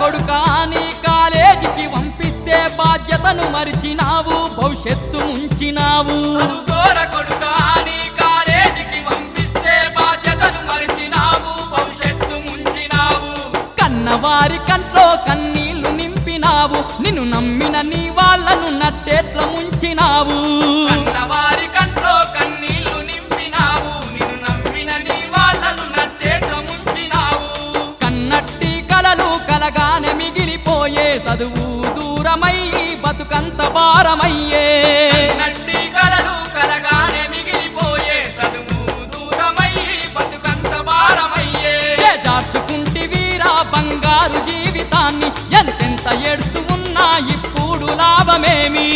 కొడుకా నీ కాలేజీకి పంపిస్తే బాధ్యతను మరిచినావు భవిష్యత్తు ఉంచినావు చదువుకోర కొడుకా నీ కాలేజీకి పంపిస్తే బాధ్యతను మరిచినావు భవిష్యత్తు ముంచినావు కన్నవారి కంట్లో కన్నీళ్లు నింపినావు నిన్ను నమ్మిన నీ వాళ్ళను నట్టేట్ల ముంచినావు కన్నవారి కంట్లో కన్నీళ్లు నింపినావు నిన్ను నమ్మిన నీ వాళ్ళను నట్టేట్ల ముంచినావు కన్నట్టి కలలు కలగానే మిగిలిపోయే చదువు దూరమయ్యి బతుకంత భారమయ్యే నట్టి కలలు కలగానే మిగిలిపోయే చదువు దూరమయ్యి బతుకంత భారమయ్యే జార్చుకుంటి వీరా బంగారు జీవితాన్ని ఎంతెంత ఎడుతూ ఉన్నా ఇప్పుడు లాభమేమి